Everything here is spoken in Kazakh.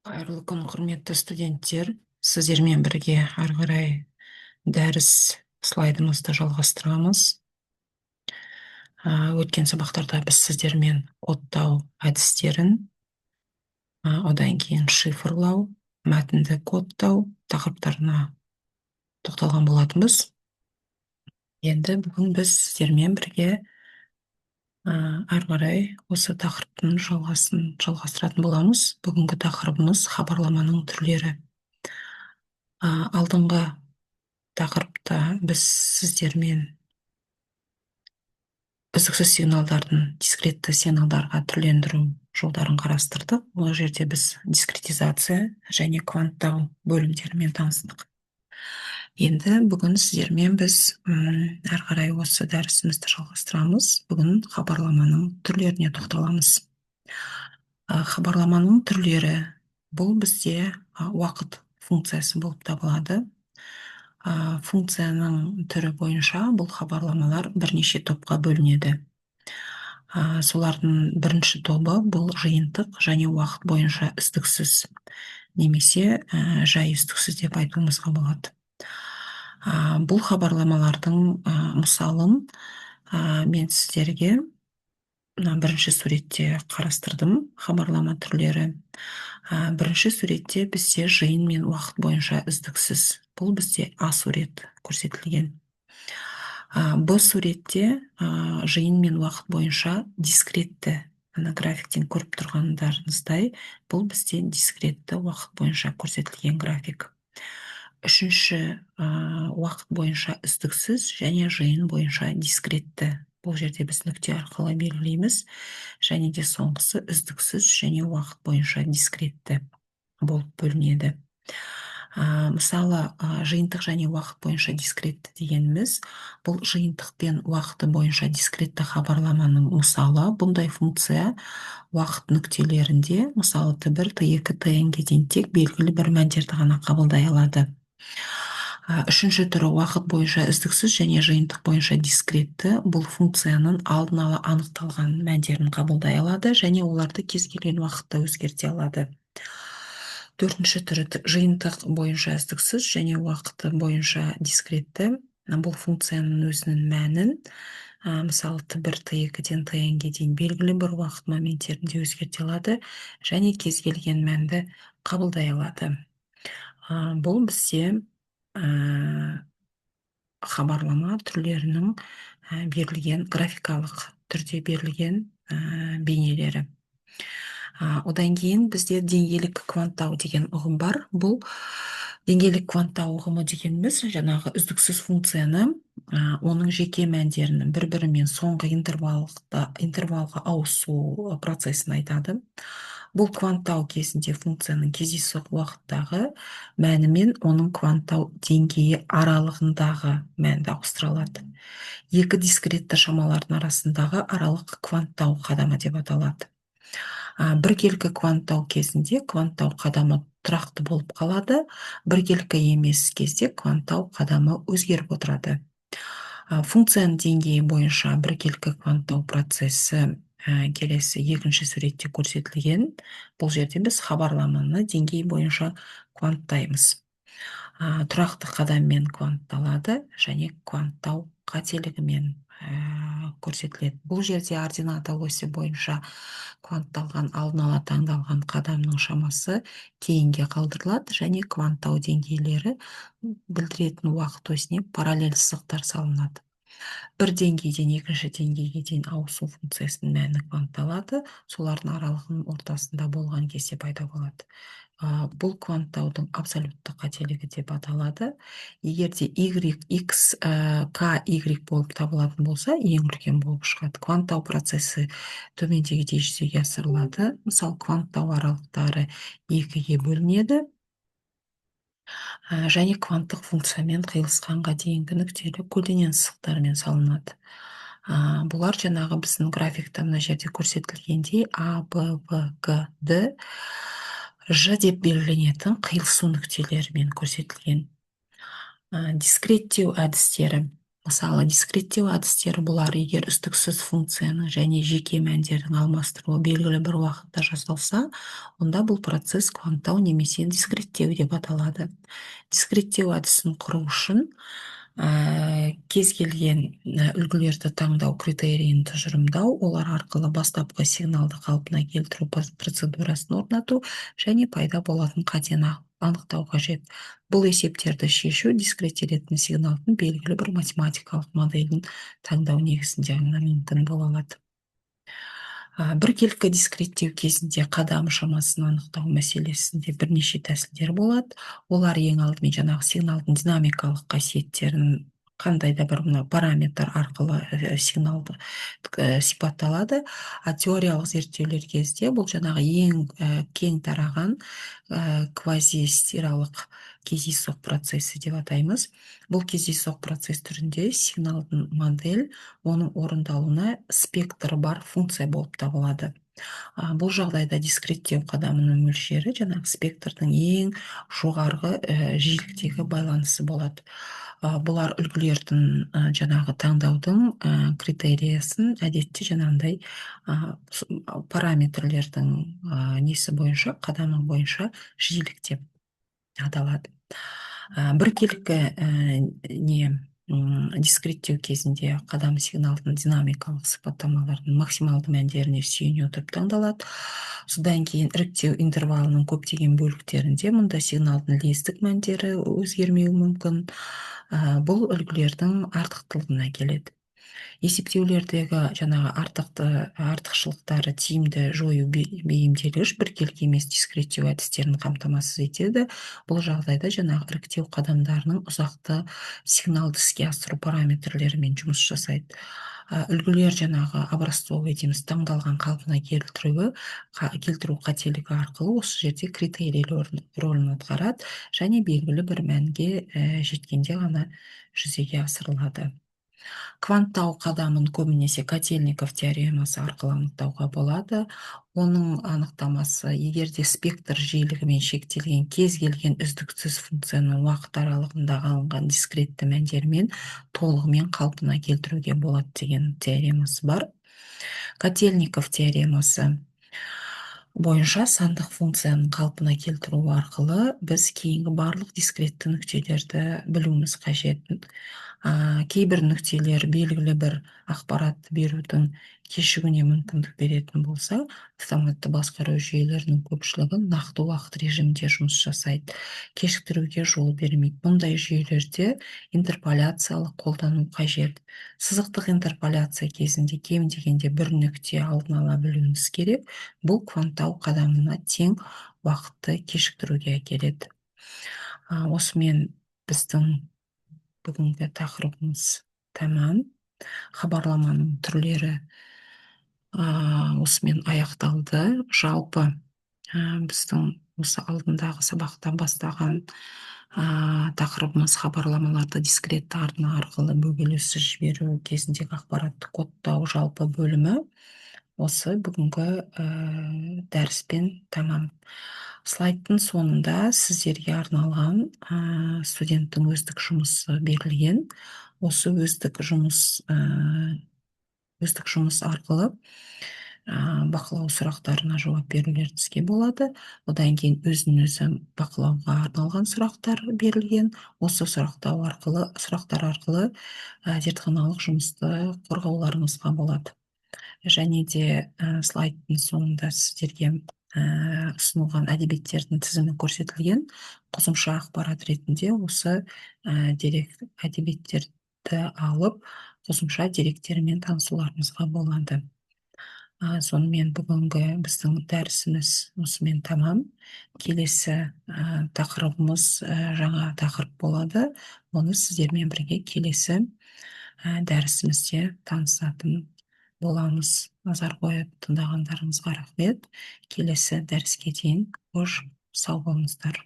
Қайырлы күн, құрметті студенттер. Сіздермен бірге ары қарай дәріс слайдымызды жалғастырамыз. Өткен сабақтарда біз сіздермен кодтау әдістерін, одан кейін шифрлау, мәтінді кодтау тақырыптарына тоқталған болатынбыз. Енді бүгін біз сіздермен бірге ары қарай осы тақырыптың жалғасын жалғастыратын боламыз. Бүгінгі тақырыбымыз хабарламаның түрлері. Алдыңғы тақырыпта біз сіздермен үздіксіз сигналдардың дискретті сигналдарға түрлендіру жолдарын қарастырдық. Ол жерде біз дискретизация және кванттау бөлімдерімен таныстық. Енді бүгін сіздермен біз ары қарай осы дәрісімізді жалғастырамыз. Бүгін хабарламаның түрлеріне тоқталамыз. Хабарламаның түрлері бұл бізде уақыт функциясы болып табылады. Функцияның түрі бойынша бұл хабарламалар бірнеше топқа бөлінеді. Солардың бірінші тобы бұл жиынтық және уақыт бойынша үздіксіз, немесе жай үздіксіз деп айтуымызға болады. Бұл хабарламалардың мысалын мен сіздерге бірінші суретте қарастырдым. Хабарлама түрлері. Бірінші суретте бізде жиын мен уақыт бойынша үздіксіз. Бұл бізде А сурет көрсетілген. Б суретте жиын мен уақыт бойынша дискретті. Графиктен көріп тұрғандарыңыздай, бұл бізде дискретті уақыт бойынша көрсетілген график. Үшінші уақыт бойынша үздіксіз және жиын бойынша дискретті. Бұл жерде біз нүкте арқылы белгілейміз. Және де соңғысы үздіксіз және уақыт бойынша дискретті болып бөлінеді. Мысалы, жиынтық және уақыт бойынша дискретті дегеніміз, бұл жиынтық пен уақыты бойынша дискретті хабарламаның мысалы. Бұндай функция уақыт нүктелерінде, мысалы Т1, Т2, Т-ге дейін тек белгілі бір мәндерді ғана қабылдай алады. Үшінші түрі уақыт бойынша үздіксіз және жиынтық бойынша дискретті. Бұл функцияның алдын ала анықталған мәндерін қабылдай алады және оларды кез келген уақытта өзгерте алады. Төртінші түрі жиынтық бойынша үздіксіз және уақыты бойынша дискретті. Бұл функцияның өзінің мәнін, мысалы Т1, Т2-ден Т-ге дейін белгілі бір уақыт моменттерінде өзгерте алады және кез келген мәнді қабылдай алады. Бұл бізде хабарлама түрлерінің берілген графикалық түрде берілген бейнелері. Одан кейін бізде деңгейлік кванттау деген ұғым бар. Бұл деңгейлік кванттау ұғымы дегеніміз жаңағы үздіксіз функцияны оның жеке мәндерінің бір-бірімен соңғы интервалға ауысу процесін айтады. Бұл кванттау кезінде функцияның кездейсоқ уақыттағы мәні мен оның кванттау деңгейі аралығындағы мәнді ауыстырылады. Екі дискретті шамалардың арасындағы аралық кванттау қадамы деп аталады. Біркелкі кванттау кезінде кванттау қадамы тұрақты болып қалады. Біркелкі емес кезде кванттау қадамы өзгеріп отырады. Функцияның деңгейі бойынша біркелкі кванттау процесі келесі екінші суретте көрсетілген. Бұл жерде біз хабарламаны деңгей бойынша кванттаймыз. Тұрақты қадаммен квантталады және кванттау қателігімен көрсетіледі. Бұл жерде ордината осі бойынша квантталған алдын ала таңдалған қадамның шамасы кейінге қалдырылады және кванттау деңгейлері білдіретін уақыт осіне параллель сызықтар салынады. Бір деңгейден екінші деңгейге дейін ауысу функциясының мәні квантталады. Солардың аралығының ортасында болған кезде пайда болады. Бұл кванттаудың абсолютті қателігі деп аталады. Егер де x, k, y болып табылатын болса, ең үлкен болып шығады. Кванттау процесі төмендегідей жүзеге асырылады. Мысалы, кванттау аралықтары 2-ге бөлінеді. Және кванттық функциямен қиылысқанға дейінгі нүктелі көлденең сызықтармен салынады. Бұлар жаңағы біздің графикта мына жерде көрсетілгендей А, Б, В, Г, Д, Ж деп белгіленетін қиылысу нүктелерімен көрсетілген. Дискреттеу әдістері. Мысалы, дискреттеу әдістері бұлар егер үздіксіз функцияның және жеке мәндердің алмастыруы белгілі бір уақытта жасалса, онда бұл процесс кванттау немесе дискреттеу деп аталады. Дискреттеу әдісін құру үшін кез келген үлгілерді таңдау критерийін тұжырымдау, олар арқылы бастапқы сигналды қалпына келтіру процедурасын орнату және пайда болатын қатені анықтау қажет. Бұл есептерді шешу дискреттелетін сигналдың белгілі бір математикалық моделін таңдау негізінде ғана мүмкін бола алады. Біркелкі дискреттеу кезінде қадам шамасын анықтау мәселесінде бірнеше тәсілдер болады. Олар ең алдымен жаңағы сигналдың динамикалық қасиеттерін қандай да бір параметр арқылы сигналды сипатталады. Теориялық зерттеулер кезде бұл жаңағы ең кең тараған квазистиралық кездейсоқ процесі деп атаймыз. Бұл кездейсоқ процесс түрінде сигналдың модель оның орындалуына спектрі бар функция болып табылады. Бұл жағдайда дискреттеу қадамының мөлшері жаңағы спектрдің ең жоғарғы жиіліктегі байланысы болады. Бұлар үлгілердің жаңағы таңдаудың критериясын әдетте жаңағындай параметрлердің несі бойынша, қадамы бойынша жиілік деп аталады. Біркелкі дискреттеу кезінде қадам сигналдың динамикалық сипаттамаларының максималды мәндеріне сүйене отырып таңдалады. Содан кейін іріктеу интервалының көптеген бөліктерінде мұнда сигналдың лездік мәндері өзгермеуі мүмкін. Бұл үлгілердің артықтылығына келеді. Есептеулердегі жаңағы артықшылықтары тиімді жою бейімделгіш біркелкі емес дискреттеу әдістерін қамтамасыз етеді. Бұл жағдайда жаңағы іріктеу қадамдарының ұзақты сигналды іске асыру параметрлерімен жұмыс жасайды. Үлгілер жаңағы образцовый дейміз, таңдалған қалпына келтіру қателігі арқылы осы жерде критерий рөлін атқарады және белгілі бір мәнге жеткенде ғана жүзеге асырылады. Кванттау қадамын көбінесе Котельников теоремасы арқылы анықтауға болады. Оның анықтамасы егерде спектр жиілігімен шектелген кез келген үздіксіз функцияның уақыт аралығындағы алынған дискретті мәндермен толығымен қалпына келтіруге болады деген теоремасы бар. Котельников теоремасы бойынша сандық функцияның қалпына келтіру арқылы біз кейінгі барлық дискретті нүктелерді білуіміз қажет. Кейбір нүктелер белгілі бір ақпаратты берудің кешігуіне мүмкіндік беретін болса, автоматты басқару жүйелерінің көпшілігі нақты уақыт режимінде жұмыс жасайды, кешіктіруге жол бермейді. Мұндай жүйелерде интерполяциялық қолдану қажет. Сызықтық интерполяция кезінде кем дегенде бір нүкте алдын ала білуіміз керек. Бұл кванттау қадамына тең уақытты кешіктіруге әкеледі. Осымен біздің бүгінгі тақырыбымыз тәмам. Хабарламаның түрлері осымен аяқталды. Жалпы біздің осы алдындағы сабақта бастаған тақырыбымыз хабарламаларды дискретті арна арқылы бөгелусіз жіберу кезіндегі ақпаратты кодтау жалпы бөлімі осы бүгінгі дәріспен тәмам. Слайдтың соңында сіздерге арналған студенттің өздік жұмысы берілген. Осы өздік жұмыс арқылы бақылау сұрақтарына жауап берулеріңізге болады. Одан кейін өзін-өзі бақылауға арналған сұрақтар берілген. Осы сұрақтар арқылы зертханалық жұмысты қорғауларыңызға болады. Және де слайдтың соңында сіздерге ұсынылған әдебиеттердің тізімі көрсетілген. Қосымша ақпарат ретінде осы әдебиеттерді алып, қосымша деректермен танысуларыңызға болады. Сонымен бүгінгі біздің дәрісіміз осымен тәмам. Келесі тақырыбымыз жаңа тақырып болады. Оны сіздермен бірге келесі дәрісімізде танысатын боламыз. Назар қойып тыңдағандарыңызға рахмет. Келесі дәріске дейін қош сау болыңыздар.